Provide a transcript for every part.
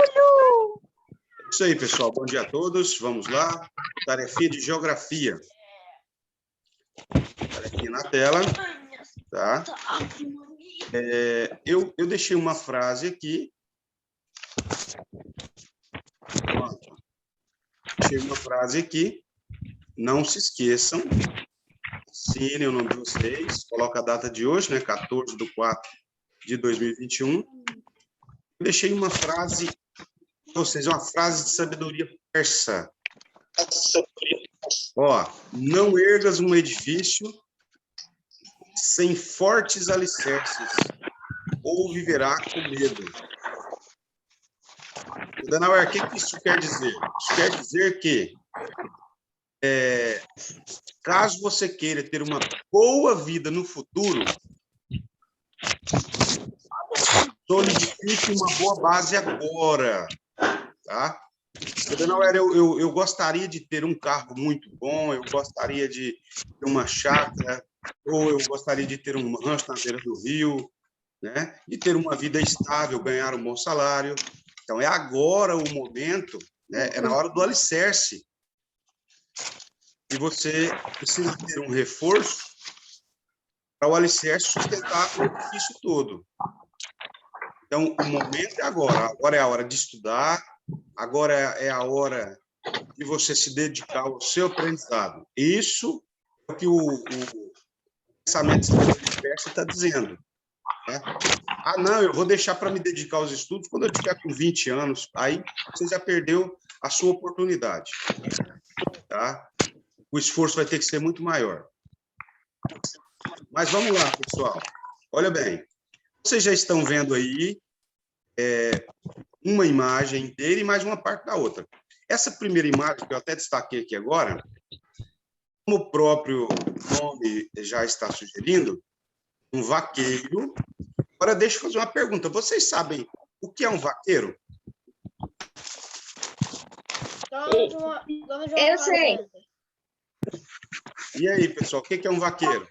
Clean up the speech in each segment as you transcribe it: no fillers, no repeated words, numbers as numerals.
É isso aí, pessoal. Bom dia a todos. Vamos lá. Tarefinha de geografia. Tarefinha na tela. Tá? Eu deixei uma frase aqui. Deixei uma frase aqui. Não se esqueçam. Assinem o nome de vocês. Coloca a data de hoje, né? 14/4/2021. Eu deixei uma frase, ou seja, uma frase de sabedoria persa. Ó, não ergas um edifício sem fortes alicerces, ou viverá com medo. Danauer, o que isso quer dizer? Isso quer dizer que, caso você queira ter uma boa vida no futuro, solidifique uma boa base agora, tá? Danauer, eu gostaria de ter um carro muito bom, eu gostaria de ter uma chácara, ou eu gostaria de ter um rancho na beira do rio, né? De ter uma vida estável, ganhar um bom salário. Então, é agora o momento, né? É na hora do alicerce. E você precisa ter um reforço para o alicerce sustentar o edifício todo. Então, o momento é agora. Agora é a hora de estudar, agora é a hora de você se dedicar ao seu aprendizado. Isso é o que o pensamento disperso está dizendo. Né? Ah, não, eu vou deixar para me dedicar aos estudos quando eu tiver com 20 anos. Aí você já perdeu a sua oportunidade. Tá? O esforço vai ter que ser muito maior. Mas vamos lá, pessoal. Olha bem, vocês já estão vendo aí uma imagem inteira e mais uma parte da outra. Essa primeira imagem, que eu até destaquei aqui agora, como o próprio nome já está sugerindo, um vaqueiro. Agora, deixa eu fazer uma pergunta. Vocês sabem o que é um vaqueiro? Eu sei. E aí, pessoal, o que é um vaqueiro?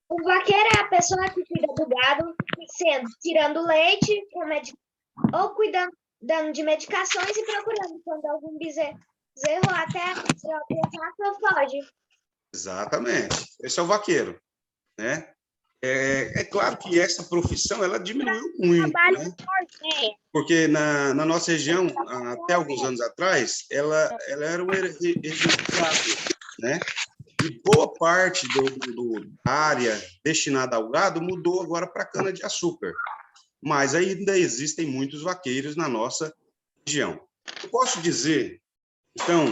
O vaqueiro é a pessoa que cuida do gado, tirando leite, ou cuidando de medicações e procurando quando algum bezerro até pode. Exatamente. Esse é o vaqueiro, né? É claro que essa profissão ela diminuiu muito, né? Porque na nossa região, até alguns anos atrás, ela era um hereditário, né? E boa parte da área destinada ao gado mudou agora para cana-de-açúcar. Mas ainda existem muitos vaqueiros na nossa região. Eu posso dizer, então,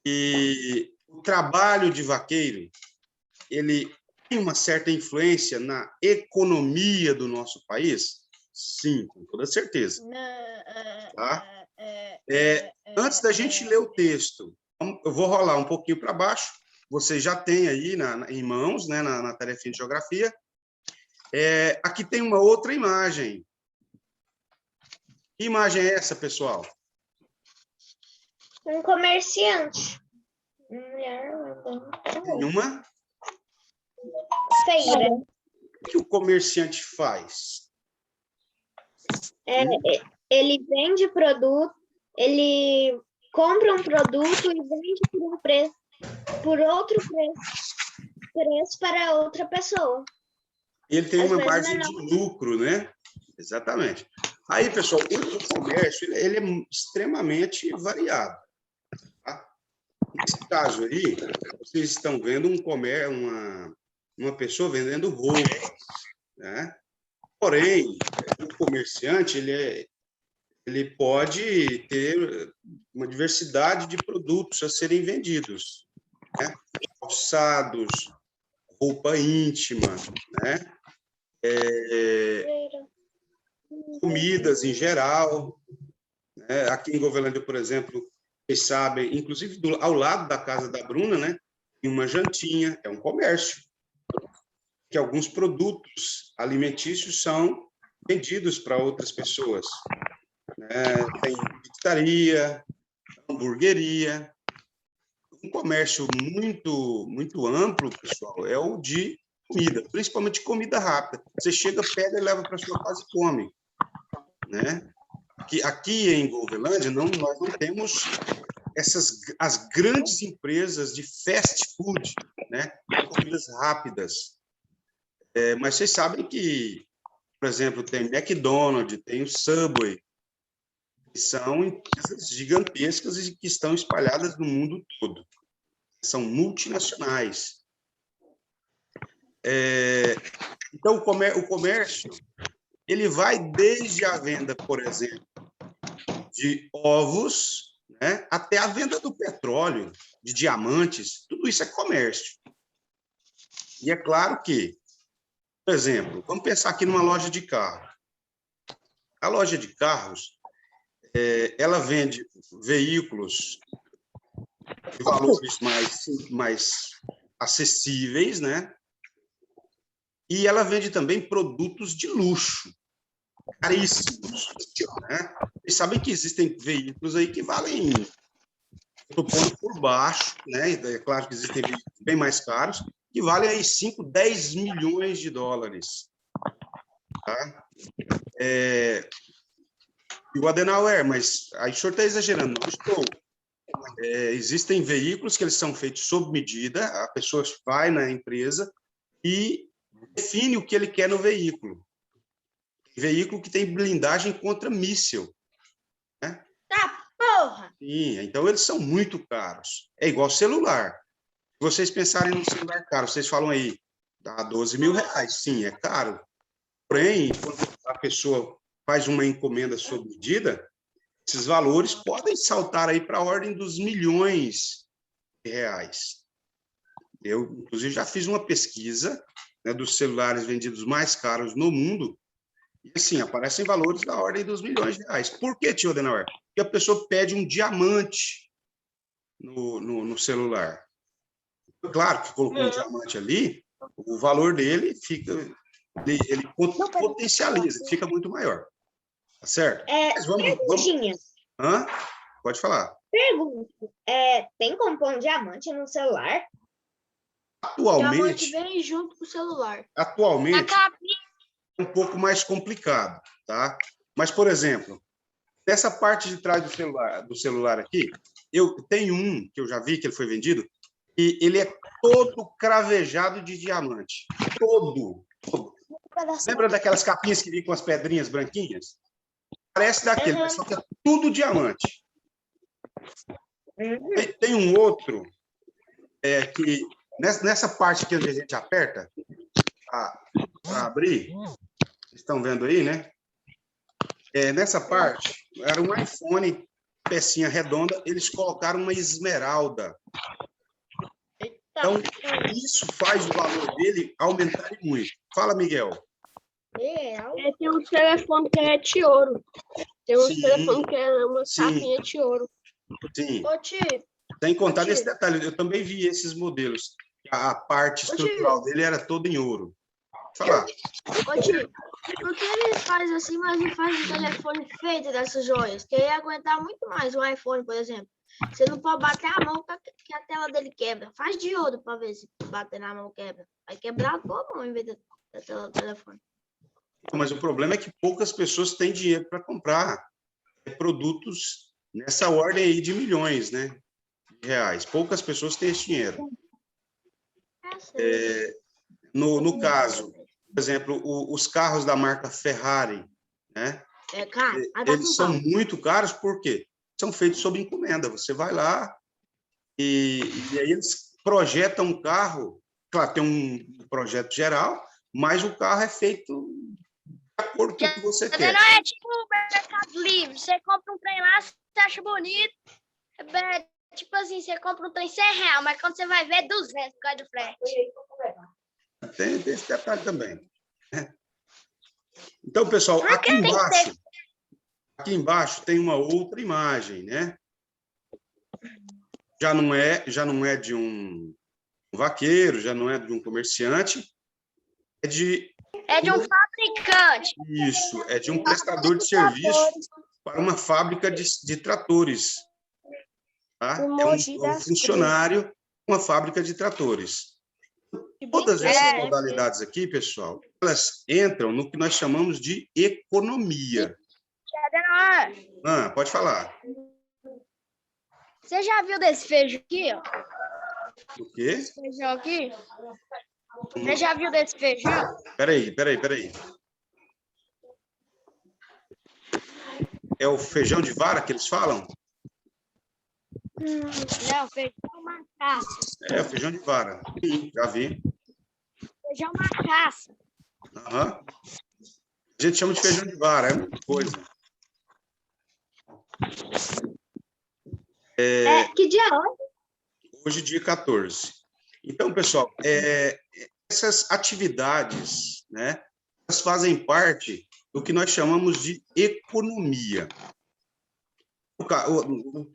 que o trabalho de vaqueiro, ele tem uma certa influência na economia do nosso país? Sim, com toda certeza. Tá? Antes da gente ler o texto, eu vou rolar um pouquinho para baixo, você já tem aí em mãos, né, na tarefinha de geografia. Aqui tem uma outra imagem. Que imagem é essa, pessoal? Um comerciante. Tem uma feira. O que o comerciante faz? Ele vende produto, ele compra um produto e vende por outro preço para outra pessoa. Ele tem uma margem de lucro, né? Exatamente. Aí, pessoal, o comércio ele é extremamente variado. Tá? Nesse caso aí, vocês estão vendo uma pessoa vendendo roupas, né? Porém, o comerciante ele pode ter uma diversidade de produtos a serem vendidos, né? Calçados, roupa íntima, né? Comidas em geral, né? Aqui em Govelândia, por exemplo, vocês sabem, inclusive ao lado da casa da Bruna, né? Tem uma jantinha, é um comércio, que alguns produtos alimentícios são vendidos para outras pessoas. Tem pizzaria, hamburgueria. Um comércio muito amplo, pessoal, é o de comida, principalmente comida rápida. Você chega, pega e leva para sua casa e come, né? aqui em Golvelândia, nós não temos as grandes empresas de fast food, né? Comidas rápidas. Mas vocês sabem que, por exemplo, tem McDonald's, tem o Subway, que são empresas gigantescas e que estão espalhadas no mundo todo. São multinacionais. Então, o comércio, ele vai desde a venda, por exemplo, de ovos, né, até a venda do petróleo, de diamantes, tudo isso é comércio. E é claro que, por exemplo, vamos pensar aqui numa loja de carro. A loja de carros, ela vende veículos de valores mais acessíveis, né? E ela vende também produtos de luxo, caríssimos, né? Vocês sabem que existem veículos aí que valem, estou pondo por baixo, né? É claro que existem veículos bem mais caros, que valem aí 5, 10 milhões de dólares. Tá? E o Adenauer, mas aí o senhor está exagerando, não estou. Existem veículos que eles são feitos sob medida, a pessoa vai na empresa e define o que ele quer no veículo. Veículo que tem blindagem contra míssil. Né? Tá, porra! Sim, então eles são muito caros. É igual celular. Se vocês pensarem num celular caro, vocês falam aí, dá 12 mil reais. Sim, é caro. Porém, quando a pessoa faz uma encomenda sob medida, esses valores podem saltar aí para a ordem dos milhões de reais. Eu, inclusive, já fiz uma pesquisa, né, dos celulares vendidos mais caros no mundo, e, assim, aparecem valores da ordem dos milhões de reais. Por que, tio Adenauer? Porque a pessoa pede um diamante no celular. Claro que colocou um diamante ali, o valor dele fica... Ele potencializa, fica muito maior. Tá certo? Mas Perguntinha. Hã? Pode falar. Pergunta. Tem como pôr um diamante no celular? Atualmente... O diamante vem junto com o celular. Atualmente, é um pouco mais complicado, tá? Mas, por exemplo, nessa parte de trás do celular aqui, eu tenho um que eu já vi que ele foi vendido, e ele é todo cravejado de diamante. Todo. Lembra daquelas capinhas que vinham com as pedrinhas branquinhas? Parece daquele, mas só que é tudo diamante. Tem um outro que, nessa parte aqui onde a gente aperta, para abrir, vocês estão vendo aí, né? Nessa parte, era um iPhone, pecinha redonda, eles colocaram uma esmeralda. Então, isso faz o valor dele aumentar muito. Fala, Miguel. Tem um telefone que é de ouro. Tem um telefone que é uma capinha de ouro. Sim. Ô, tio. Sem contar nesse detalhe, eu também vi esses modelos. A parte estrutural dele era toda em ouro. Fala. Ô, tio, por que ele faz assim, mas não faz um telefone feito dessas joias? Que ia aguentar muito mais um iPhone, por exemplo. Você não pode bater a mão que a tela dele quebra. Faz de ouro para ver se bater na mão quebra. Vai quebrar a tua mão em vez da tela do telefone. Mas o problema é que poucas pessoas têm dinheiro para comprar produtos nessa ordem aí de milhões, né, de reais. Poucas pessoas têm esse dinheiro. No caso, por exemplo, os carros da marca Ferrari, né? Eles são muito caros, por quê? São feitos sob encomenda. Você vai lá e aí eles projetam um carro, claro, tem um projeto geral, mas o carro é feito de acordo com o que você quer. Não é tipo o Mercado Livre, você compra um trem lá, você acha bonito, tipo assim, você compra um trem R$100, mas quando você vai ver, 200 por causa do frete. Tem esse detalhe também. Então, pessoal, aqui embaixo tem uma outra imagem, né? Já não é de um vaqueiro, já não é de um comerciante, é de um fabricante. Isso, é de um prestador de serviço para uma fábrica de tratores. Tá? É um funcionário de uma fábrica de tratores. Todas essas modalidades aqui, pessoal, elas entram no que nós chamamos de economia. Pode falar. Você já viu desse feijão aqui, ó? O quê? Esse feijão aqui? Você já viu desse feijão? Peraí. É o feijão de vara que eles falam? Não, feijão macaça. É, o feijão de vara. Já vi. Feijão macaça. Aham. A gente chama de feijão de vara, é muita coisa. Que dia hoje? Hoje, dia 14. Então, pessoal, essas atividades, né, elas fazem parte do que nós chamamos de economia. O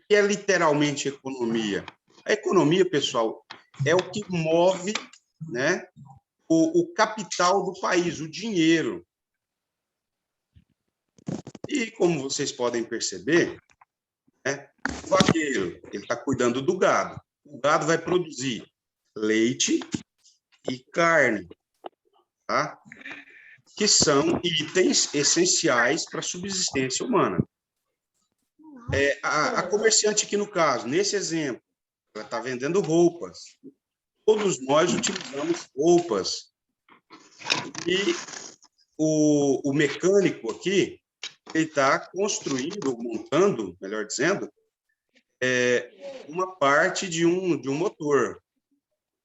que é literalmente economia? A economia, pessoal, é o que move, né, o capital do país, o dinheiro. E, como vocês podem perceber, né, o vaqueiro, ele está cuidando do gado. O gado vai produzir leite e carne, tá? Que são itens essenciais para a subsistência humana. A comerciante aqui, no caso, nesse exemplo, ela está vendendo roupas. Todos nós utilizamos roupas. E o mecânico aqui, ele está construindo, montando, melhor dizendo, uma parte de um motor,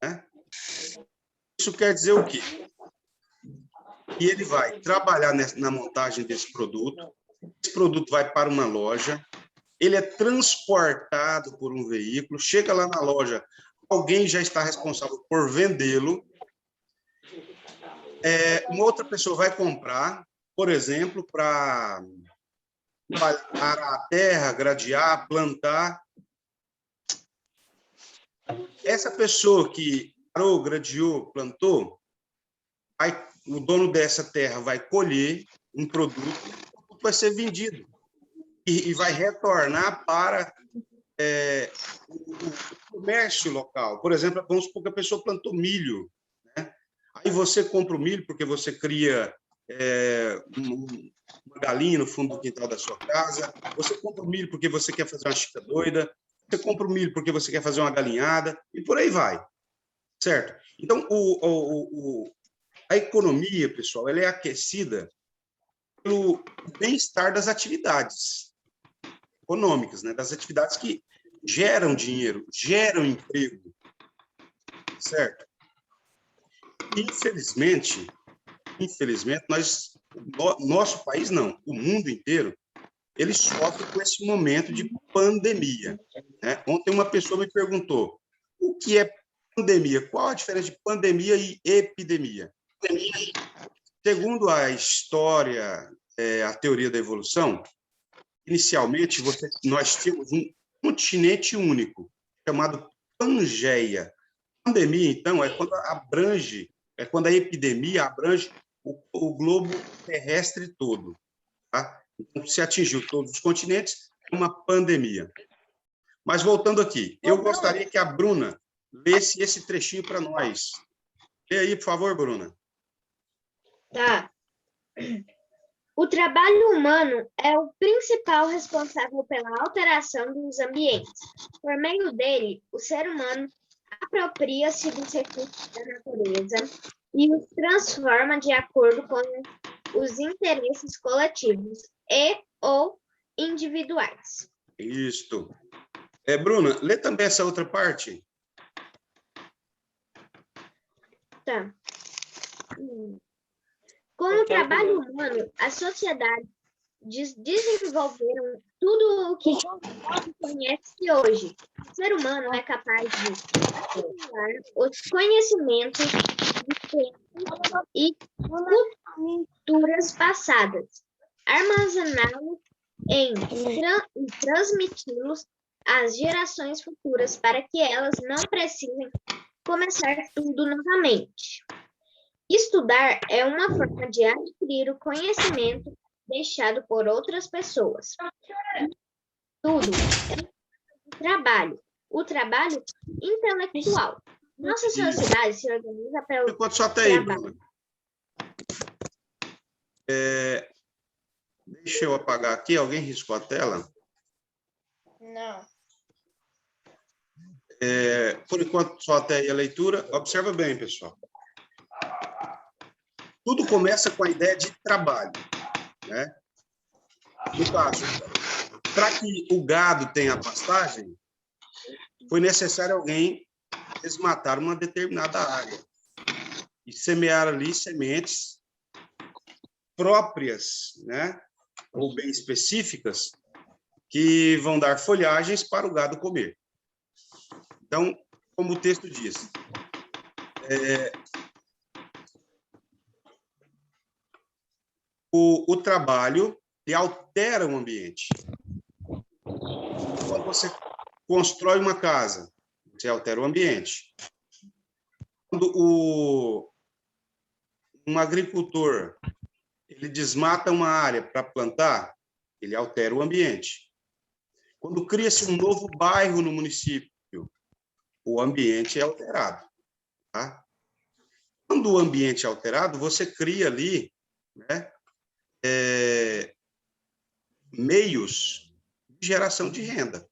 né? Isso quer dizer o quê? Que ele vai trabalhar na montagem desse produto, esse produto vai para uma loja, ele é transportado por um veículo, chega lá na loja, alguém já está responsável por vendê-lo, uma outra pessoa vai comprar, por exemplo, para arar a terra, gradear, plantar. Essa pessoa que arou, gradeou, plantou, o dono dessa terra vai colher um produto, o produto vai ser vendido e vai retornar para o comércio local. Por exemplo, vamos supor que a pessoa plantou milho, né? Aí você compra o milho porque você cria uma galinha no fundo do quintal da sua casa, você compra o milho porque você quer fazer uma chica doida, você compra o milho porque você quer fazer uma galinhada, e por aí vai, certo? Então, a economia, pessoal, ela é aquecida pelo bem-estar das atividades econômicas, né? Das atividades que geram dinheiro, geram emprego, certo? Infelizmente, nosso país não, o mundo inteiro, ele sofre com esse momento de pandemia, né? Ontem uma pessoa me perguntou, o que é pandemia? Qual a diferença de pandemia e epidemia? Segundo a história, a teoria da evolução, inicialmente nós tínhamos um continente único, chamado Pangeia. Pandemia, então, é quando a epidemia abrange o globo terrestre todo. Tá? Então, se atingiu todos os continentes, é uma pandemia. Mas voltando aqui, eu gostaria que a Bruna lesse esse trechinho para nós. Lê aí, por favor, Bruna. Tá. O trabalho humano é o principal responsável pela alteração dos ambientes. Por meio dele, o ser humano apropria-se dos recursos da natureza e os transforma de acordo com os interesses coletivos ou individuais. Isso. Bruna, lê também essa outra parte. Tá. Com o trabalho humano, as sociedades desenvolveram tudo o que conhece hoje. O ser humano é capaz de acumular os conhecimentos e culturas passadas, armazená-los e transmiti-los às gerações futuras para que elas não precisem começar tudo novamente. Estudar é uma forma de adquirir o conhecimento deixado por outras pessoas. Tudo é trabalho. O trabalho intelectual. Nossa sociedade se organiza pelo Só até aí, trabalho. Bruna. Deixa eu apagar aqui. Alguém riscou a tela? Não. Por enquanto, só até aí a leitura. Observa bem, pessoal. Tudo começa com a ideia de trabalho, né? No caso, para que o gado tenha pastagem, foi necessário alguém desmatar uma determinada área e semear ali sementes próprias, né? Ou bem específicas, que vão dar folhagens para o gado comer. Então, como o texto diz, o trabalho ele altera o ambiente. Quando você constrói uma casa, você altera o ambiente. Quando um agricultor ele desmata uma área para plantar, ele altera o ambiente. Quando cria-se um novo bairro no município, o ambiente é alterado. Tá? Quando o ambiente é alterado, você cria ali, né, meios de geração de renda.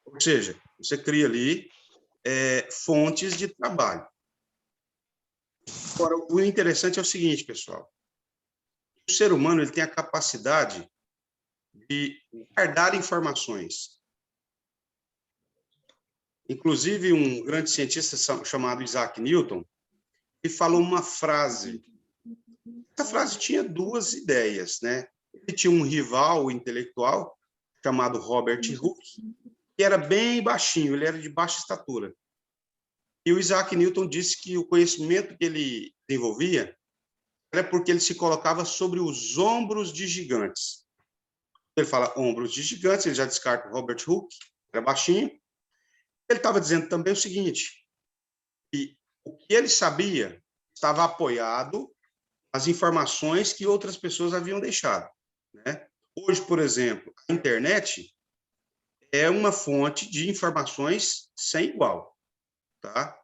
Ou seja, você cria ali fontes de trabalho. Agora, o interessante é o seguinte, pessoal. O ser humano ele tem a capacidade de guardar informações. Inclusive, um grande cientista chamado Isaac Newton, ele falou uma frase. Essa frase tinha duas ideias, né? Ele tinha um rival intelectual chamado Robert Hooke, que era bem baixinho, ele era de baixa estatura. E o Isaac Newton disse que o conhecimento que ele desenvolvia era porque ele se colocava sobre os ombros de gigantes. Ele fala ombros de gigantes, ele já descarta o Robert Hooke, era baixinho. Ele estava dizendo também o seguinte, que o que ele sabia estava apoiado nas informações que outras pessoas haviam deixado, né? Hoje, por exemplo, a internet é uma fonte de informações sem igual, tá?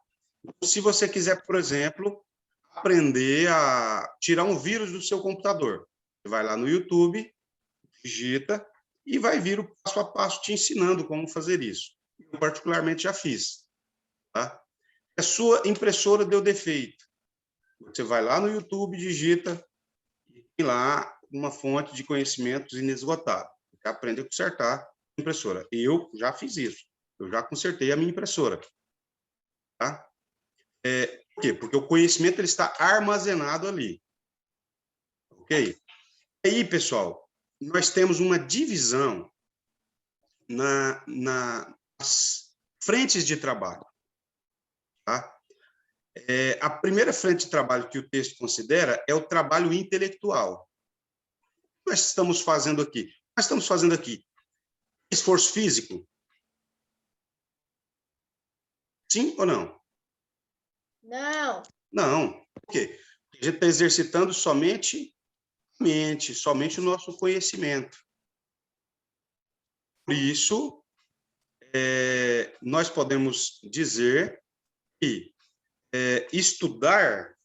Se você quiser, por exemplo, aprender a tirar um vírus do seu computador, você vai lá no YouTube, digita e vai vir o passo a passo te ensinando como fazer isso. Eu particularmente já fiz, tá? A sua impressora deu defeito. Você vai lá no YouTube, digita e tem lá uma fonte de conhecimentos inesgotável. Você aprende a consertar a impressora. Eu já fiz isso. Eu já consertei a minha impressora. Tá? Por quê? Porque o conhecimento ele está armazenado ali. Ok? E aí, pessoal, nós temos uma divisão nas frentes de trabalho. Tá? A primeira frente de trabalho que o texto considera é o trabalho intelectual. O que nós estamos fazendo aqui? Nós estamos fazendo aqui esforço físico? Sim ou não? Não. Não. Por quê? Porque a gente está exercitando somente a mente, somente o nosso conhecimento. Por isso, nós podemos dizer que estudar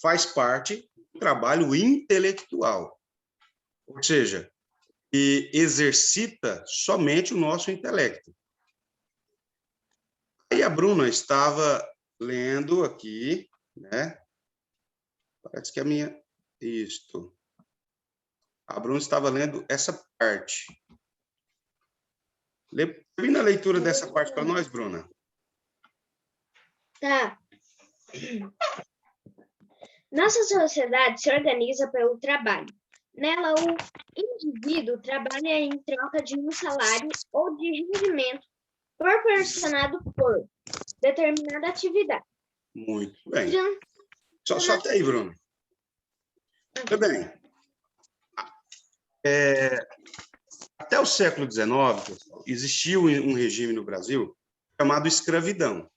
faz parte do trabalho intelectual. Ou seja, que exercita somente o nosso intelecto. Aí a Bruna estava lendo aqui, né? Parece que a minha... Isto. A Bruna estava lendo essa parte. Termina a leitura dessa parte para nós, Bruna. Tá. Nossa sociedade se organiza pelo trabalho. Nela, o indivíduo trabalha em troca de um salário ou de rendimento proporcionado por determinada atividade. Muito bem. Só até aí, Bruno. Muito bem. Até o século XIX, pessoal, existiu um regime no Brasil chamado escravidão.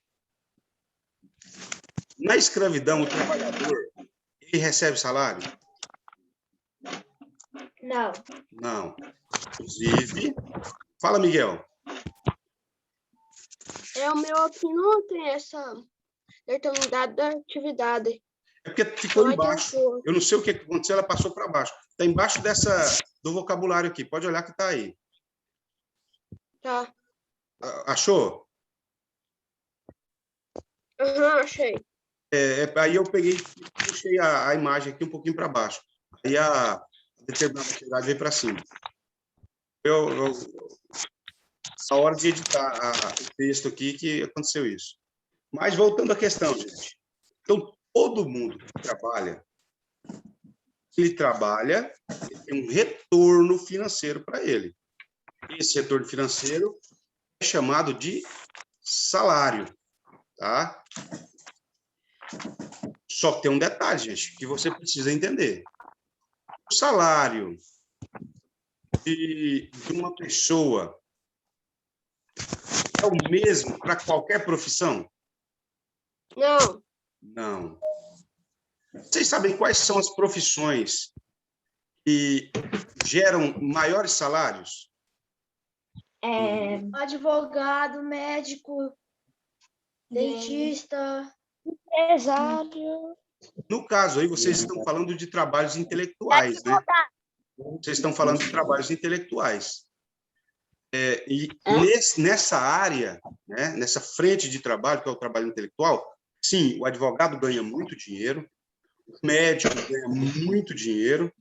Na escravidão, o trabalhador ele recebe salário? Não. Não. Inclusive... Fala, Miguel. O meu aqui não tem essa determinada atividade. É porque ficou Vai ter um embaixo. curso. Eu não sei o que aconteceu, ela passou para baixo. Está embaixo do vocabulário aqui. Pode olhar que está aí. Tá. Achou? Aham, achei. Aí eu peguei e puxei a imagem aqui um pouquinho para baixo. Aí a determinada atividade veio para cima. A hora de editar o texto aqui que aconteceu isso. Mas voltando à questão, gente. Então, todo mundo que trabalha, ele tem um retorno financeiro para ele. Esse retorno financeiro é chamado de salário, tá? Só que tem um detalhe, gente, que você precisa entender. O salário de uma pessoa é o mesmo para qualquer profissão? Não. Não. Vocês sabem quais são as profissões que geram maiores salários? Advogado, médico, dentista, Empresário. No caso aí, vocês estão falando de trabalhos intelectuais, né? Vocês estão falando de trabalhos intelectuais. Nessa área, né, nessa frente de trabalho, que é o trabalho intelectual, sim, o advogado ganha muito dinheiro, o médico ganha muito dinheiro,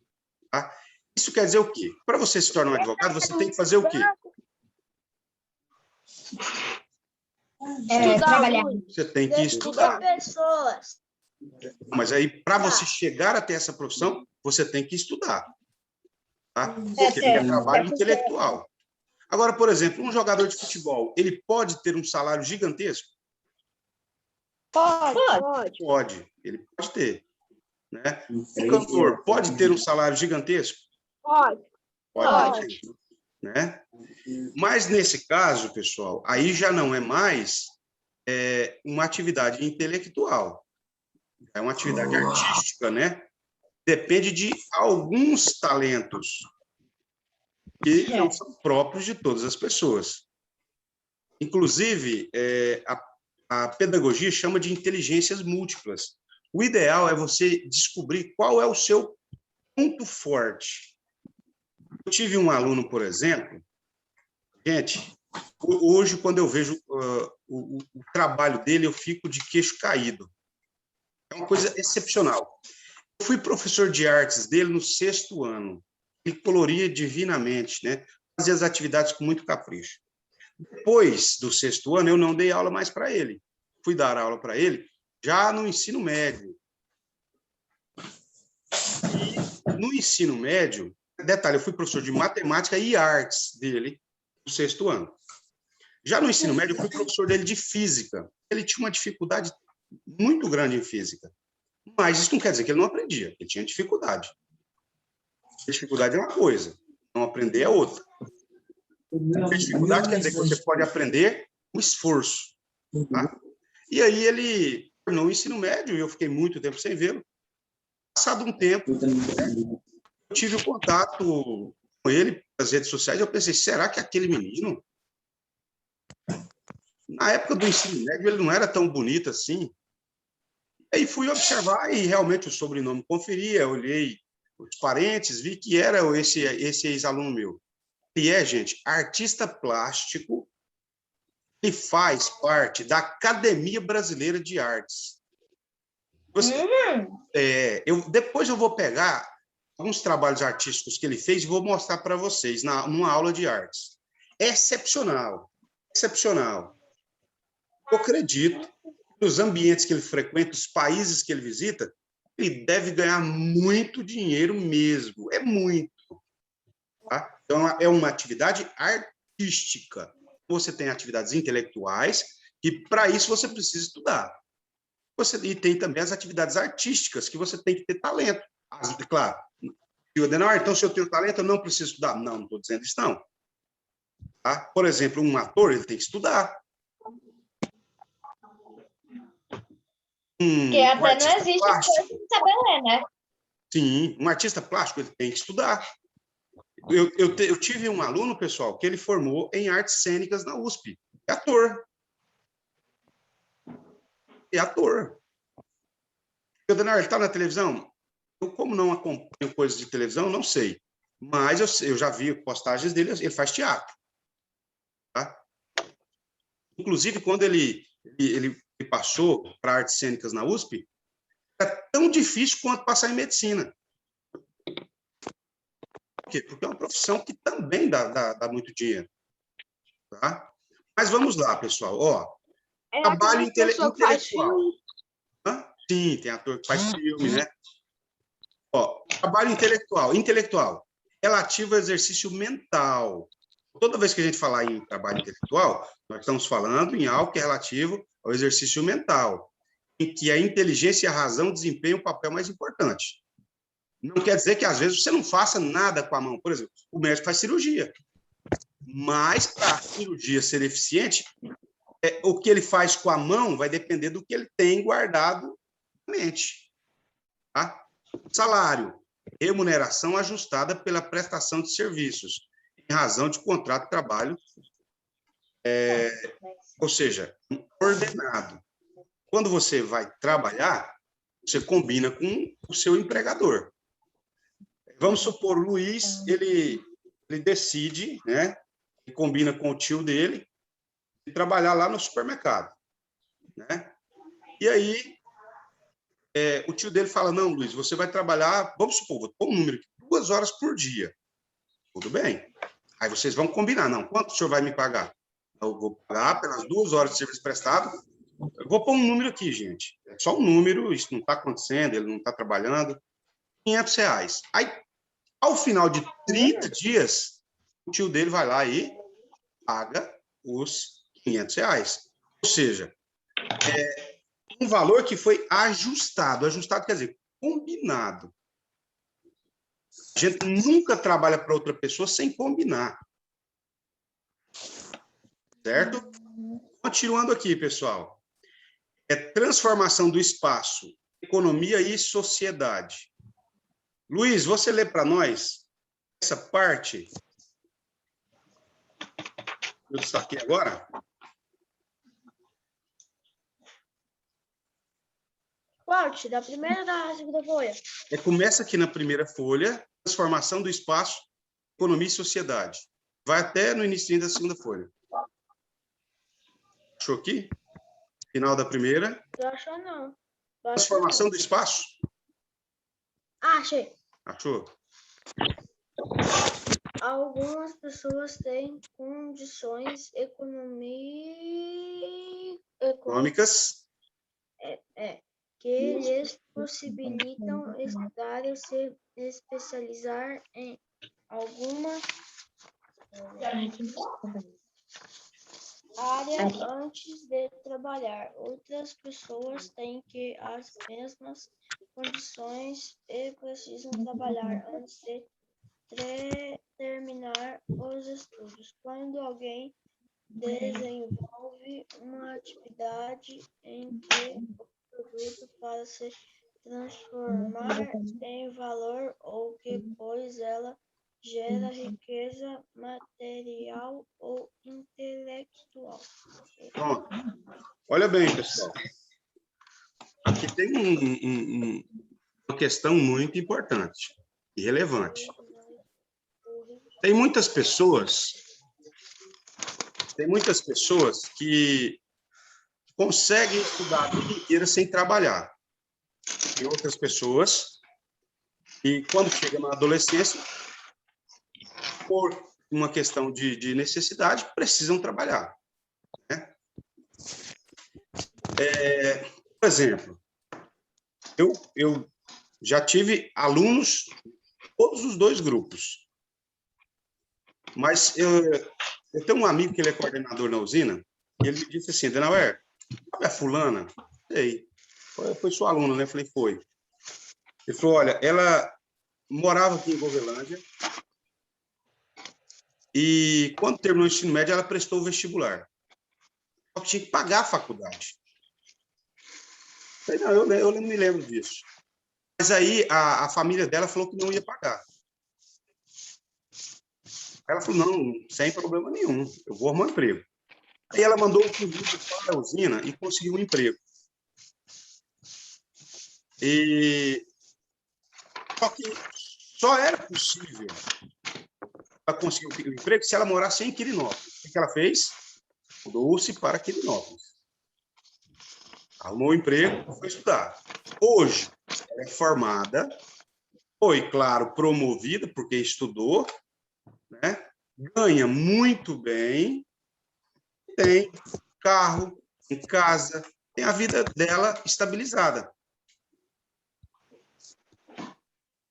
tá? Isso quer dizer o quê? Para você se tornar um advogado, você tem que fazer o quê? Trabalhar. Você tem que estudar. pessoas. Mas aí, para você chegar até essa profissão, você tem que estudar. Tá? Porque é trabalho intelectual. Agora, por exemplo, um jogador de futebol, ele pode ter um salário gigantesco? Pode. Pode, ele pode ter. Né? Um cantor pode ter um salário gigantesco? Pode. Pode. Né? Mas, nesse caso, pessoal, aí já não é mais uma atividade intelectual. É uma atividade artística, né? Depende de alguns talentos que não são próprios de todas as pessoas. Inclusive, a pedagogia chama de inteligências múltiplas. O ideal é você descobrir qual é o seu ponto forte. Eu tive um aluno, por exemplo, gente, hoje, quando eu vejo o trabalho dele, eu fico de queixo caído. É uma coisa excepcional. Eu fui professor de artes dele no 6º ano. Ele coloria divinamente, né? Fazia as atividades com muito capricho. Depois do 6º ano, eu não dei aula mais para ele. Fui dar aula para ele já no ensino médio. E no ensino médio, detalhe, eu fui professor de matemática e artes dele no 6º ano. Já no ensino médio, eu fui professor dele de física. Ele tinha uma dificuldade muito grande em física. Mas isso não quer dizer que ele não aprendia. Ele tinha dificuldade. A dificuldade é uma coisa, não aprender é outra. A dificuldade quer dizer que você pode aprender com esforço. Tá? E aí ele terminou o ensino médio e eu fiquei muito tempo sem vê-lo. Passado um tempo, eu tive o contato com ele nas redes sociais e eu pensei, será que aquele menino... Na época do ensino médio, ele não era tão bonito assim. Aí fui observar e realmente o sobrenome conferia, olhei os parentes, vi que era esse ex-aluno meu. Ele gente, artista plástico, e faz parte da Academia Brasileira de Artes. Depois eu vou pegar alguns trabalhos artísticos que ele fez e vou mostrar para vocês numa aula de artes. É excepcional, excepcional. Eu acredito que os ambientes que ele frequenta, os países que ele visita, ele deve ganhar muito dinheiro mesmo, é muito. Tá? Então, é uma atividade artística. Você tem atividades intelectuais, e para isso você precisa estudar. E tem também as atividades artísticas, que você tem que ter talento. Claro, então, se eu tenho talento, eu não preciso estudar. Não estou dizendo isso, não. Tá? Por exemplo, um ator, ele tem que estudar. Porque até não existe coisa sem saber ler, né? Sim, um artista plástico, ele tem que estudar. Eu tive um aluno, pessoal, que ele formou em artes cênicas na USP. É ator. É ator. Adenauer, ele está na televisão? Eu, como não acompanho coisas de televisão, não sei. Mas eu já vi postagens dele, ele faz teatro. Tá? Inclusive, quando ele passou para artes cênicas na USP, é tão difícil quanto passar em medicina. Por quê? Porque é uma profissão que também dá muito dinheiro. Tá? Mas vamos lá, pessoal. Ó, trabalho intelectual. Sim, tem ator que faz filme, né? Ó, trabalho intelectual, relativo ao exercício mental. Toda vez que a gente falar em trabalho intelectual, nós estamos falando em algo que é relativo ao exercício mental, em que a inteligência e a razão desempenham o papel mais importante. Não quer dizer que, às vezes, você não faça nada com a mão. Por exemplo, o médico faz cirurgia. Mas, para a cirurgia ser eficiente, o que ele faz com a mão vai depender do que ele tem guardado na mente. Tá? Salário, remuneração ajustada pela prestação de serviços, em razão de contrato de trabalho, ou seja, ordenado. Quando você vai trabalhar, você combina com o seu empregador. Vamos supor, o Luiz, ele decide, né, ele combina com o tio dele, de trabalhar lá no supermercado. Né? E aí, o tio dele fala, não, Luiz, você vai trabalhar, vamos supor, vou pôr um número aqui, 2 horas por dia. Tudo bem. Aí vocês vão combinar, não, quanto o senhor vai me pagar? Eu vou pagar pelas 2 horas de serviço prestado. Eu vou pôr um número aqui, gente. É só um número, isso não está acontecendo, ele não está trabalhando. R$500. Aí, ao final de 30 dias, o tio dele vai lá e paga os R$500. Ou seja, um valor que foi ajustado. Ajustado quer dizer combinado. A gente nunca trabalha para outra pessoa sem combinar. Certo? Continuando aqui, pessoal. Transformação do espaço, economia e sociedade. Luiz, você lê para nós essa parte? Eu destaquei agora. Parte da primeira ou da segunda folha? Começa aqui na primeira folha, transformação do espaço, economia e sociedade. Vai até no início da segunda folha. Achou aqui? Final da primeira. Não achou, não. Transformação do espaço? Achei. Achou? Algumas pessoas têm condições Econômicas. Que lhes possibilitam estudar ou se especializar em alguma área antes de trabalhar. Outras pessoas têm que as mesmas condições e precisam trabalhar antes de terminar os estudos. Quando alguém desenvolve uma atividade em que o produto para se transformar em valor ou que, pois ela gera riqueza material ou intelectual. Pronto. Olha bem, pessoal. Aqui tem uma questão muito importante e relevante. Tem muitas pessoas que conseguem estudar a vida inteira sem trabalhar. Tem outras pessoas que, quando chegam na adolescência, por uma questão de necessidade, precisam trabalhar. Né? Por exemplo, eu já tive alunos, todos os 2 grupos. Mas eu tenho um amigo que ele é coordenador na usina, e ele me disse assim, Adenauer, sabe a fulana? Sei. Foi sua aluna, né? Eu falei, foi. Ele falou, olha, ela morava aqui em Govelândia, e quando terminou o ensino médio, ela prestou o vestibular. Só que tinha que pagar a faculdade. Eu falei, não, eu não me lembro disso. Mas aí a família dela falou que não ia pagar. Ela falou, não, sem problema nenhum, eu vou arrumar um emprego. Aí ela mandou o currículo para a usina e conseguiu um emprego. Só que só era possível ela conseguir um emprego se ela morasse em Quirinópolis. O que ela fez? Mudou-se para Quirinópolis. Arrumou um emprego, foi estudar. Hoje, ela é formada, foi, claro, promovida, porque estudou, né? Ganha muito bem, tem carro, tem casa, tem a vida dela estabilizada.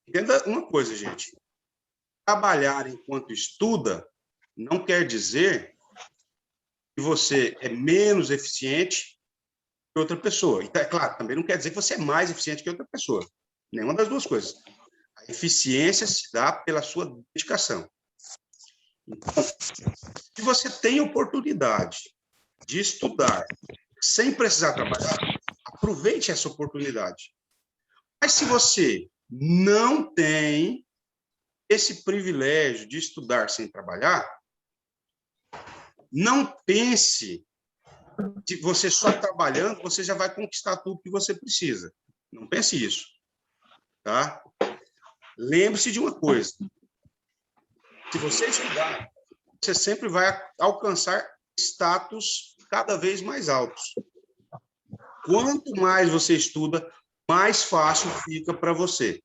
Entenda uma coisa, gente. Trabalhar enquanto estuda não quer dizer que você é menos eficiente que outra pessoa. Então, é claro, também não quer dizer que você é mais eficiente que outra pessoa. Nenhuma das duas coisas. A eficiência se dá pela sua dedicação. Então, se você tem oportunidade de estudar sem precisar trabalhar, aproveite essa oportunidade. Mas se você não tem esse privilégio de estudar sem trabalhar, não pense que você só trabalhando, você já vai conquistar tudo que você precisa. Não pense isso. Tá? Lembre-se de uma coisa. Se você estudar, você sempre vai alcançar status cada vez mais altos. Quanto mais você estuda, mais fácil fica para você.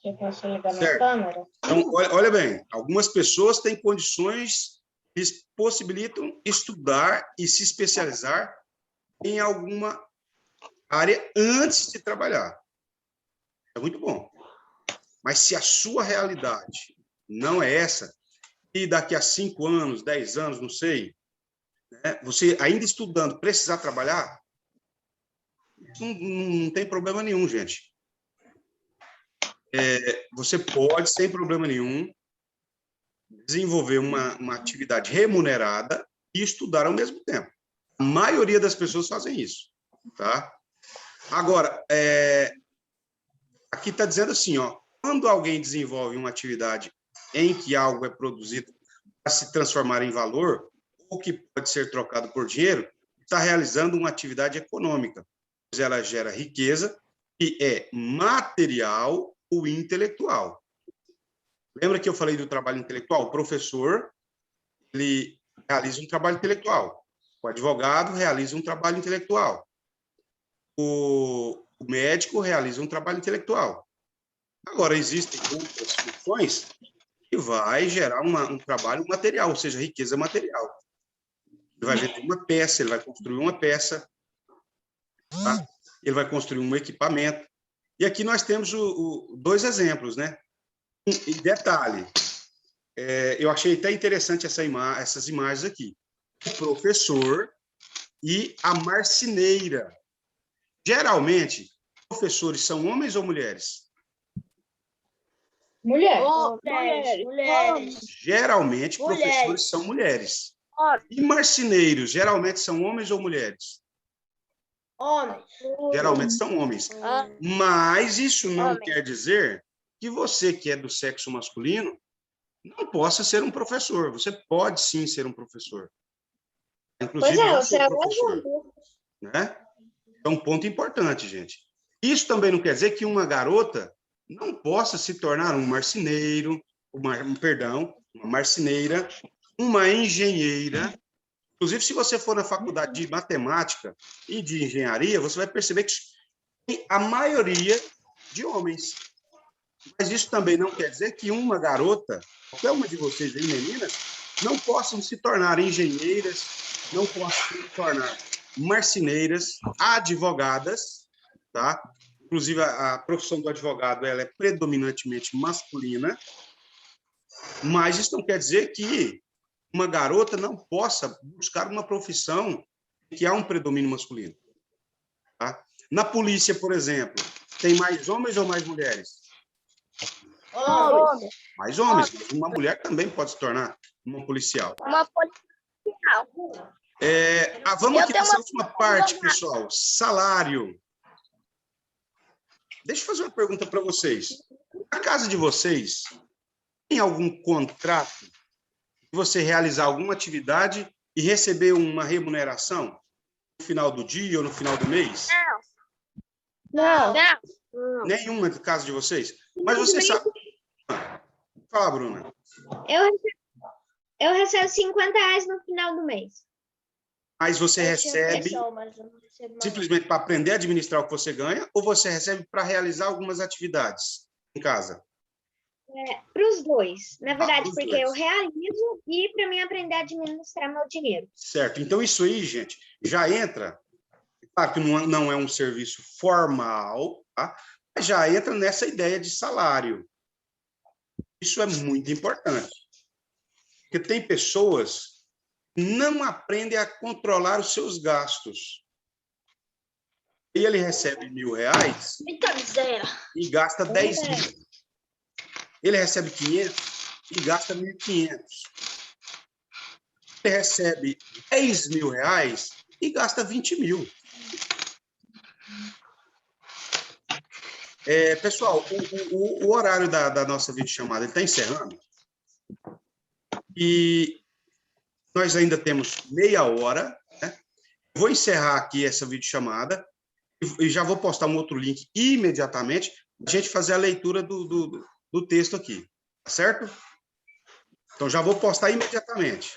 Eu posso ligar Certo. na câmera? Então, olha bem, algumas pessoas têm condições que possibilitam estudar e se especializar em alguma área antes de trabalhar. É muito bom. Mas se a sua realidade não é essa, e daqui a 5 anos, 10 anos, não sei, né, você ainda estudando, precisar trabalhar, não tem problema nenhum, gente. Você pode, sem problema nenhum, desenvolver uma atividade remunerada e estudar ao mesmo tempo. A maioria das pessoas fazem isso, tá? Agora, aqui está dizendo assim, ó, quando alguém desenvolve uma atividade em que algo é produzido para se transformar em valor, ou que pode ser trocado por dinheiro, está realizando uma atividade econômica, pois ela gera riqueza que é material ou intelectual. Lembra que eu falei do trabalho intelectual? O professor, ele realiza um trabalho intelectual. O advogado realiza um trabalho intelectual. O médico realiza um trabalho intelectual. Agora, existem outras funções que vai gerar um trabalho material, ou seja, riqueza material. Ele vai vender uma peça, ele vai construir uma peça, tá? Ele vai construir um equipamento. E aqui nós temos dois exemplos, né? E detalhe, eu achei até interessante essas imagens aqui. O professor e a marceneira. Geralmente, professores são homens ou mulheres? Mulher. Mulheres. Geralmente, Mulheres. professores são mulheres. E marceneiros, geralmente são homens ou mulheres? Homens. Geralmente são homens. Mas isso não quer dizer que você, que é do sexo masculino, não possa ser um professor. Você pode, sim, ser um professor. Inclusive, Pois é, eu você sou é professor. Né? É um ponto importante, gente. Isso também não quer dizer que uma garota não possa se tornar um marceneiro, uma marceneira, uma engenheira. Inclusive, se você for na faculdade de matemática e de engenharia, você vai perceber que tem a maioria de homens. Mas isso também não quer dizer que uma garota, qualquer uma de vocês aí, meninas, não possam se tornar engenheiras, não possam se tornar marceneiras, advogadas, tá? Inclusive, a profissão do advogado ela é predominantemente masculina, mas isso não quer dizer que uma garota não possa buscar uma profissão que há um predomínio masculino. Tá? Na polícia, por exemplo, tem mais homens ou mais mulheres? Homens. Mais homens, mas uma mulher também pode se tornar uma policial. Uma policial. Vamos aqui nessa última parte, pessoal. Salário. Deixa eu fazer uma pergunta para vocês. Na casa de vocês, tem algum contrato de você realizar alguma atividade e receber uma remuneração no final do dia ou no final do mês? Não. Não. Nenhuma de casa de vocês? Mas você sabe... Fala, Bruna. Eu recebo R$50 no final do mês. Mas você Eu tinha recebe pessoa, mas eu não recebo mais. simplesmente para aprender a administrar o que você ganha, ou você recebe para realizar algumas atividades em casa? Para os dois. Na verdade, pros porque dois. eu realizo e para mim aprender a administrar meu dinheiro. Certo. Então, isso aí, gente, já entra... Claro que não é um serviço formal, tá? Mas já entra nessa ideia de salário. Isso é muito importante. Porque tem pessoas que não aprendem a controlar os seus gastos. E ele recebe R$1.000 Muita miséria. e gasta 10 mil. Ele recebe 500 e gasta 1.500. Ele recebe R$10.000 e gasta 20 mil. Pessoal, o horário da nossa videochamada está encerrando. E nós ainda temos meia hora, né? Vou encerrar aqui essa videochamada e já vou postar um outro link imediatamente para a gente fazer a leitura do texto aqui, tá certo? Então, já vou postar imediatamente.